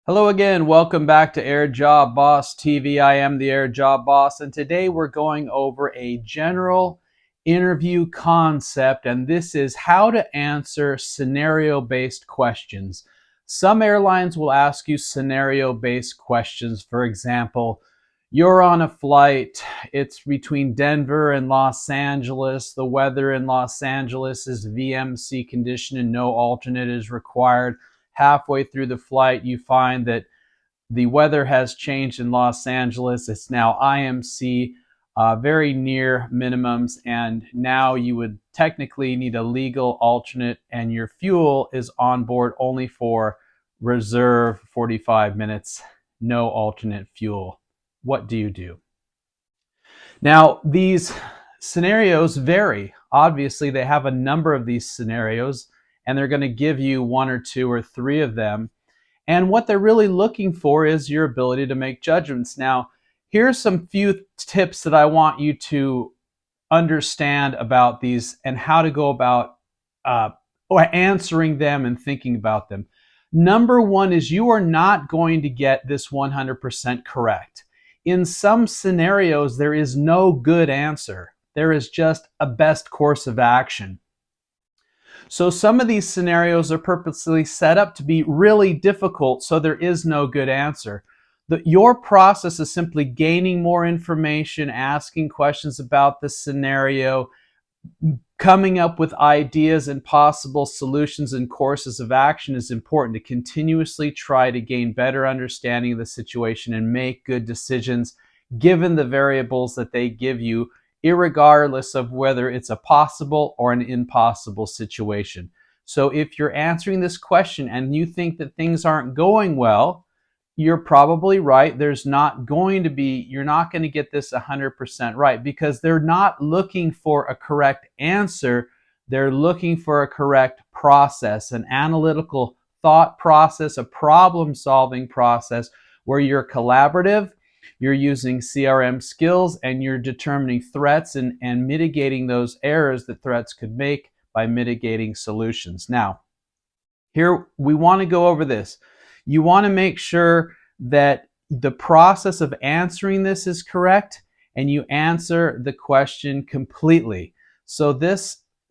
Hello again, welcome back to AirJobBoss TV. I am the AirJobBoss, and today we're going over a general interview concept, and this is how to answer scenario-based questions. Some airlines will ask you scenario-based questions. For example, you're on a flight, it's between Denver and Los Angeles. The weather in Los Angeles is VMC condition and no alternate is required. Halfway through the flight, you find that the weather has changed in Los Angeles. It's now IMC, very near minimums, and now you would technically need a legal alternate, and your fuel is on board only for reserve 45 minutes, no alternate fuel. What do you do? Now, these scenarios vary. Obviously, they have a number of these scenarios, and they're going to give you one or two or three of them. And what they're really looking for is your ability to make judgments. Now, here's some few tips that I want you to understand about these and how to go about answering them and thinking about them. Number one is you are not going to get this 100% correct. In some scenarios, there is no good answer. There is just a best course of action. So some of these scenarios are purposely set up to be really difficult, so there is no good answer. Your process is simply gaining more information, asking questions about the scenario, coming up with ideas and possible solutions and courses of action is important to continuously try to gain better understanding of the situation and make good decisions given the variables that they give you, irregardless of whether it's a possible or an impossible situation. So if you're answering this question and you think that things aren't going well, you're probably right. You're not going to get this 100% right because they're not looking for a correct answer. They're looking for a correct process, an analytical thought process, a problem-solving process where you're collaborative, you're using CRM skills, and you're determining threats and mitigating those errors that threats could make by mitigating solutions. Now, here we want to go over this. You want to make sure that the process of answering this is correct and you answer the question completely. So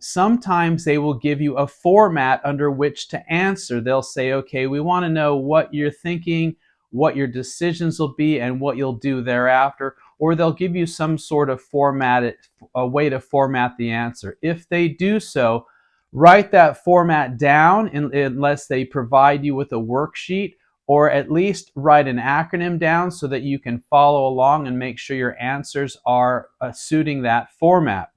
sometimes they will give you a format under which to answer. They'll say, okay, we want to know what you're thinking, what your decisions will be, and what you'll do thereafter. Or they'll give you some sort of a way to format the answer. If they do so, write that format down unless they provide you with a worksheet, or at least write an acronym down so that you can follow along and make sure your answers are suiting that format.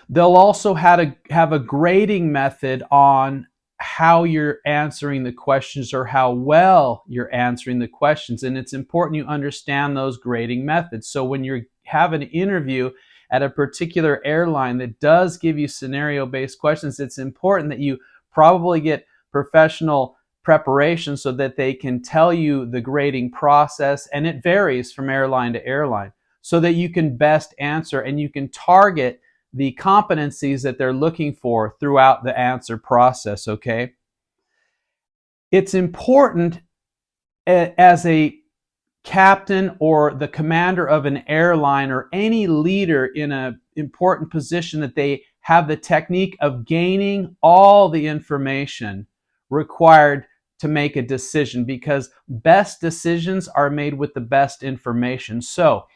They'll also have a grading method on how you're answering the questions or how well you're answering the questions, and it's important you understand those grading methods. So when you have an interview at a particular airline that does give you scenario-based questions, it's important that you probably get professional preparation so that they can tell you the grading process, and it varies from airline to airline, so that you can best answer and you can target the competencies that they're looking for throughout the answer process, okay? It's important as a captain or the commander of an airline or any leader in an important position that they have the technique of gaining all the information required to make a decision, because best decisions are made with the best information. So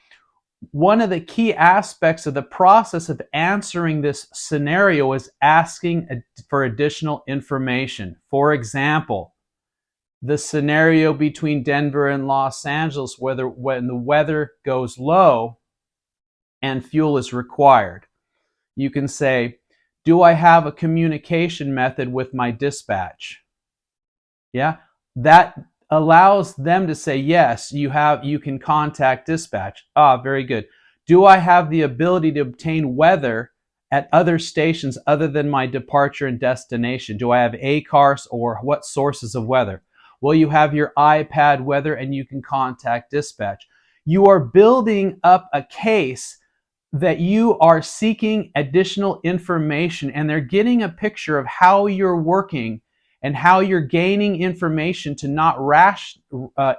one of the key aspects of the process of answering this scenario is asking for additional information. For example, the scenario between Denver and Los Angeles, when the weather goes low and fuel is required. You can say, do I have a communication method with my dispatch? Yeah, that allows them to say, yes, you can contact dispatch. Very good. Do I have the ability to obtain weather at other stations other than my departure and destination? Do I have ACARS or what sources of weather? Well, you have your iPad weather and you can contact dispatch. You are building up a case that you are seeking additional information, and they're getting a picture of how you're working and how you're gaining information to not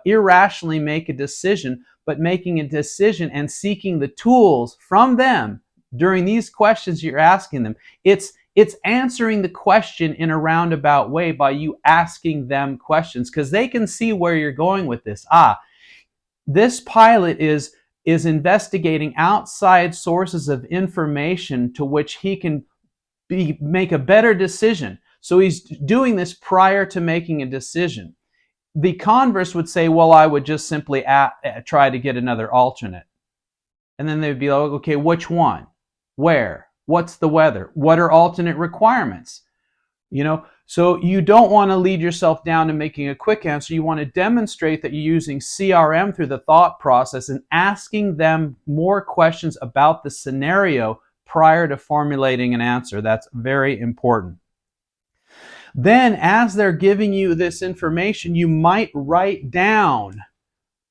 irrationally make a decision, but making a decision and seeking the tools from them during these questions you're asking them. It's answering the question in a roundabout way by you asking them questions, because they can see where you're going with this. This pilot is investigating outside sources of information to which he can make a better decision. So he's doing this prior to making a decision. The converse would say, well, I would just simply try to get another alternate. And then they'd be like, okay, which one? Where? What's the weather? What are alternate requirements? So you don't want to lead yourself down to making a quick answer. You want to demonstrate that you're using CRM through the thought process and asking them more questions about the scenario prior to formulating an answer. That's very important. Then, as they're giving you this information, you might write down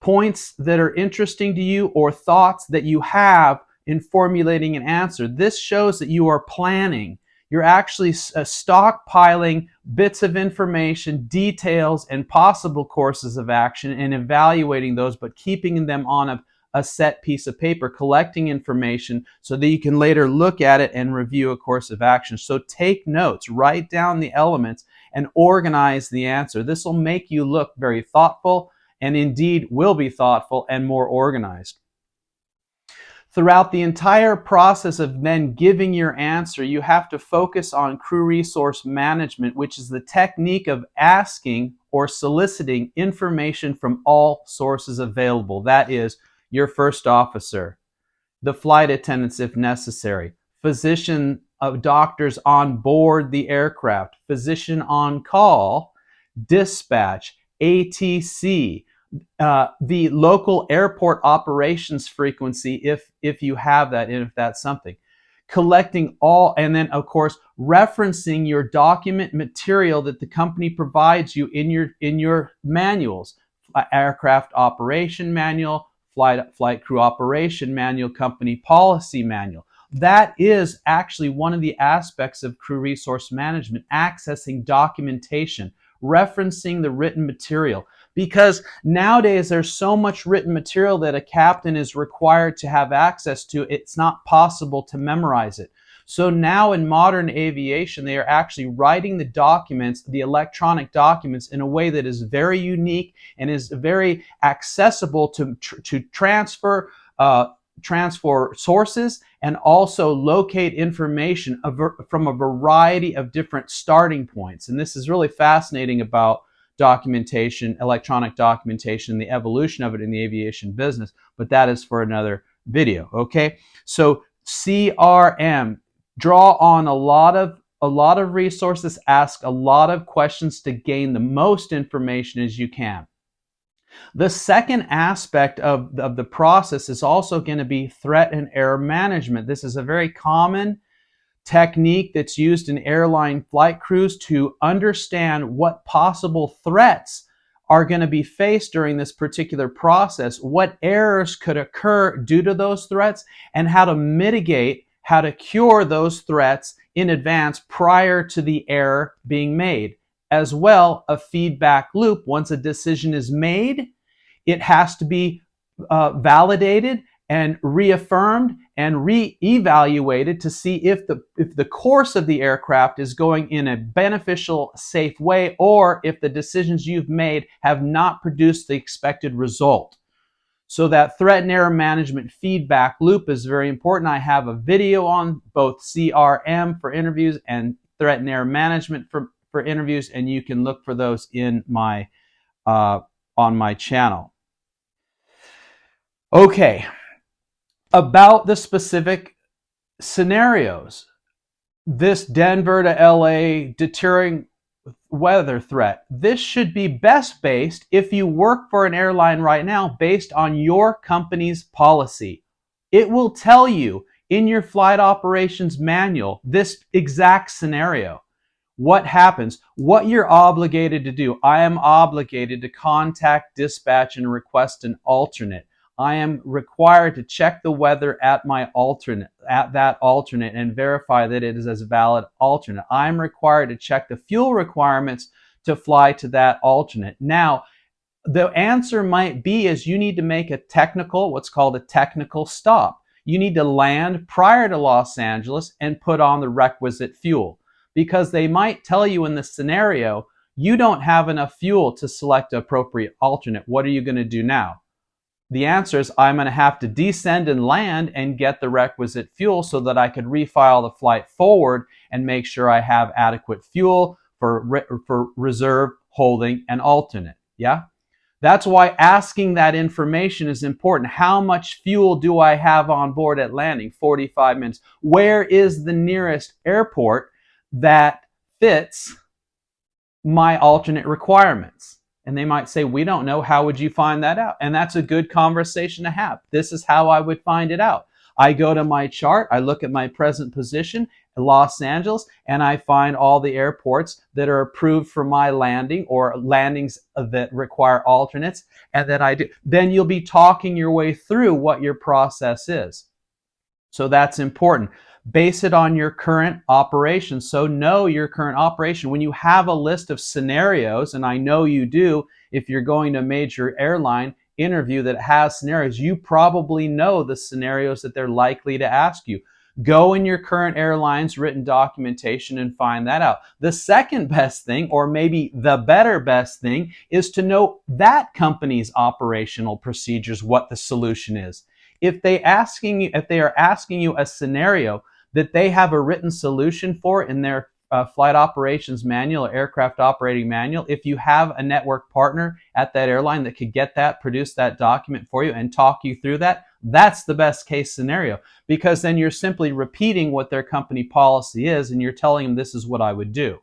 points that are interesting to you or thoughts that you have in formulating an answer. This shows that you are planning. You're actually stockpiling bits of information, details, and possible courses of action and evaluating those, but keeping them on a set piece of paper, collecting information so that you can later look at it and review a course of action. So take notes, write down the elements, and organize the answer. This will make you look very thoughtful, and indeed will be thoughtful and more organized. Throughout the entire process of then giving your answer, you have to focus on crew resource management, which is the technique of asking or soliciting information from all sources available. That is, your first officer, the flight attendants if necessary, physician doctors on board the aircraft, physician on call, dispatch, ATC, the local airport operations frequency if you have that, and if that's something. Collecting all, and then of course referencing your document material that the company provides you in your manuals, aircraft operation manual, flight crew operation manual, company policy manual. That is actually one of the aspects of crew resource management, accessing documentation, referencing the written material. Because nowadays there's so much written material that a captain is required to have access to, it's not possible to memorize it. So now in modern aviation, they are actually writing the documents, the electronic documents, in a way that is very unique and is very accessible to transfer sources and also locate information from a variety of different starting points. And this is really fascinating about documentation, electronic documentation, the evolution of it in the aviation business, but that is for another video, okay? So CRM, draw on a lot of resources, ask a lot of questions to gain the most information as you can. The second aspect of the process is also going to be threat and error management. This is a very common technique that's used in airline flight crews to understand what possible threats are going to be faced during this particular process, what errors could occur due to those threats, and how to mitigate, how to cure those threats in advance prior to the error being made. As well, a feedback loop. Once a decision is made, it has to be validated and reaffirmed and re-evaluated to see if the course of the aircraft is going in a beneficial, safe way, or if the decisions you've made have not produced the expected result. So that threat and error management feedback loop is very important. I have a video on both CRM for interviews and threat and error management for interviews, and you can look for those in my on my channel. Okay. About the specific scenarios, this Denver to LA deterring weather threat, this should be best based, if you work for an airline right now, based on your company's policy. It will tell you in your flight operations manual this exact scenario. What happens, what you're obligated to do. I am obligated to contact dispatch and request an alternate. I am required to check the weather at that alternate and verify that it is a valid alternate. I'm required to check the fuel requirements to fly to that alternate. Now, the answer might be is you need to make what's called a technical stop. You need to land prior to Los Angeles and put on the requisite fuel, because they might tell you in the scenario, you don't have enough fuel to select an appropriate alternate. What are you going to do now? The answer is I'm going to have to descend and land and get the requisite fuel so that I could refile the flight forward and make sure I have adequate fuel for reserve, holding, and alternate. Yeah? That's why asking that information is important. How much fuel do I have on board at landing? 45 minutes. Where is the nearest airport that fits my alternate requirements? And they might say, we don't know. How would you find that out? And that's a good conversation to have. This is how I would find it out. I go to my chart, I look at my present position in Los Angeles, and I find all the airports that are approved for my landing or landings that require alternates, and then I do. Then you'll be talking your way through what your process is. So that's important. Base it on your current operation. So know your current operation. When you have a list of scenarios, and I know you do, if you're going to a major airline interview that has scenarios, you probably know the scenarios that they're likely to ask you. Go in your current airline's written documentation and find that out. The second best thing, or maybe the better best thing, is to know that company's operational procedures, what the solution is. If they are asking you a scenario that they have a written solution for in their flight operations manual or aircraft operating manual, if you have a network partner at that airline that could get that, produce that document for you and talk you through that, that's the best case scenario, because then you're simply repeating what their company policy is and you're telling them this is what I would do.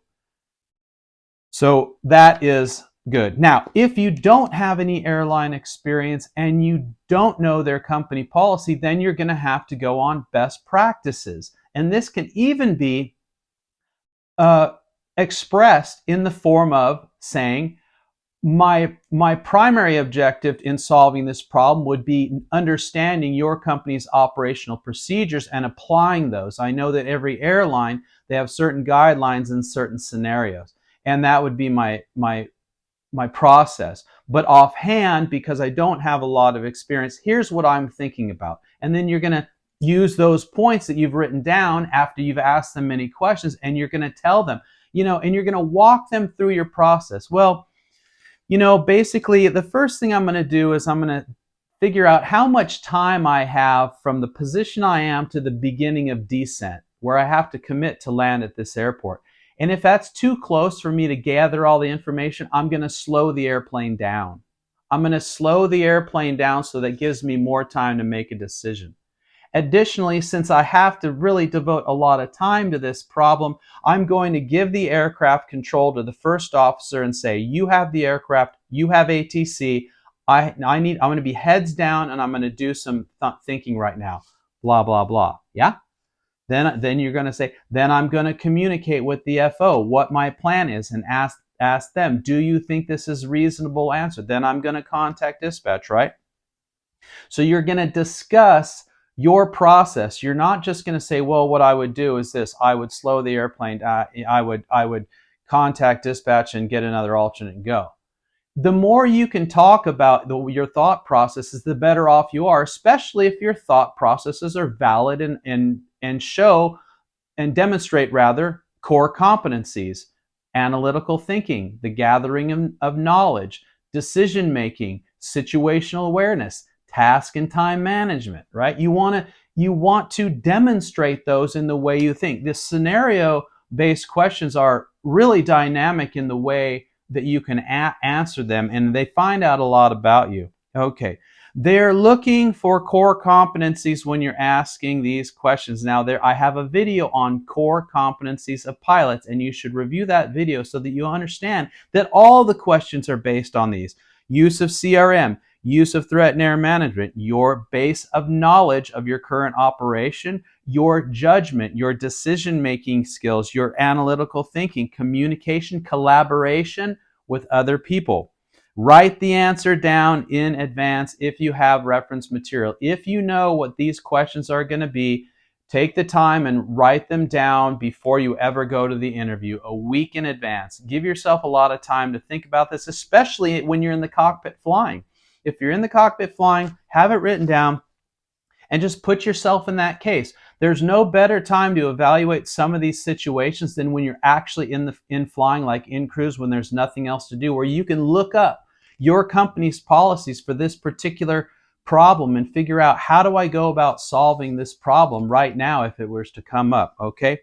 So that is good. Now, if you don't have any airline experience and you don't know their company policy, then you're going to have to go on best practices. And this can even be expressed in the form of saying, my primary objective in solving this problem would be understanding your company's operational procedures and applying those. I know that every airline, they have certain guidelines in certain scenarios, and that would be my process. But offhand, because I don't have a lot of experience, here's what I'm thinking about. And then you're going to use those points that you've written down after you've asked them many questions, and you're going to tell them, and you're going to walk them through your process. Well, basically the first thing I'm going to do is I'm going to figure out how much time I have from the position I am to the beginning of descent, where I have to commit to land at this airport. And if that's too close for me to gather all the information, I'm going to slow the airplane down. I'm going to slow the airplane down so that gives me more time to make a decision. Additionally, since I have to really devote a lot of time to this problem, I'm going to give the aircraft control to the first officer and say, you have the aircraft, you have ATC, I'm going to be heads down and I'm going to do some thinking right now, blah, blah, blah. Yeah? Then you're going to say, then I'm going to communicate with the FO what my plan is and ask them, do you think this is a reasonable answer? Then I'm going to contact dispatch, right? So you're going to discuss your process. You're not just going to say, well, what I would do is this. I would slow the airplane. I would contact dispatch and get another alternate and go. The more you can talk about your thought processes, the better off you are, especially if your thought processes are valid and show and demonstrate rather core competencies: analytical thinking, the gathering of knowledge, decision making, situational awareness, task and time management, right? You want to demonstrate those in the way you think. The scenario-based questions are really dynamic in the way that you can answer them, and they find out a lot about you. Okay, they're looking for core competencies when you're asking these questions. Now, I have a video on core competencies of pilots, and you should review that video so that you understand that all the questions are based on these. Use of CRM, use of threat and error management, your base of knowledge of your current operation, your judgment, your decision-making skills, your analytical thinking, communication, collaboration with other people. Write the answer down in advance if you have reference material. If you know what these questions are going to be, Take the time and write them down before you ever go to the interview, a week in advance. Give yourself a lot of time to think about this, especially when you're in the cockpit flying. If you're in the cockpit flying, have it written down and just put yourself in that case. There's no better time to evaluate some of these situations than when you're actually in flying, like in cruise, when there's nothing else to do, where you can look up your company's policies for this particular problem and figure out, how do I go about solving this problem right now if it was to come up, okay?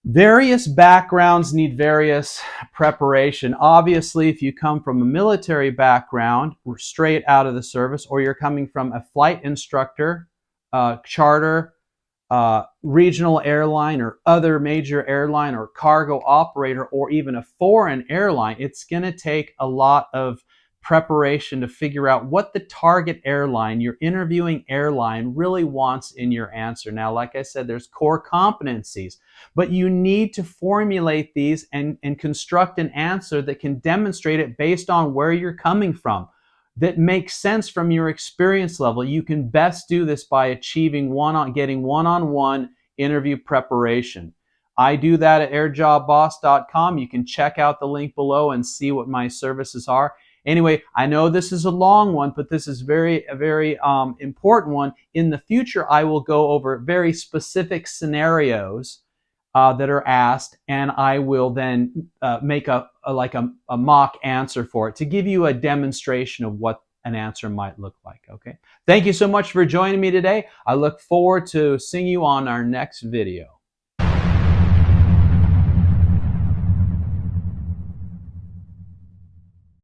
Various backgrounds need various preparation. Obviously, if you come from a military background, or straight out of the service, or you're coming from a flight instructor, charter, regional airline, or other major airline, or cargo operator, or even a foreign airline, it's going to take a lot of preparation to figure out what the target airline, your interviewing airline, really wants in your answer. Now, like I said, there's core competencies, but you need to formulate these and construct an answer that can demonstrate it based on where you're coming from, that makes sense from your experience level. You can best do this by achieving getting one-on-one interview preparation. I do that at airjobboss.com. You can check out the link below and see what my services are. Anyway, I know this is a long one, but this is a very important one. In the future, I will go over very specific scenarios that are asked, and I will then make a mock answer for it to give you a demonstration of what an answer might look like. Okay. Thank you so much for joining me today. I look forward to seeing you on our next video.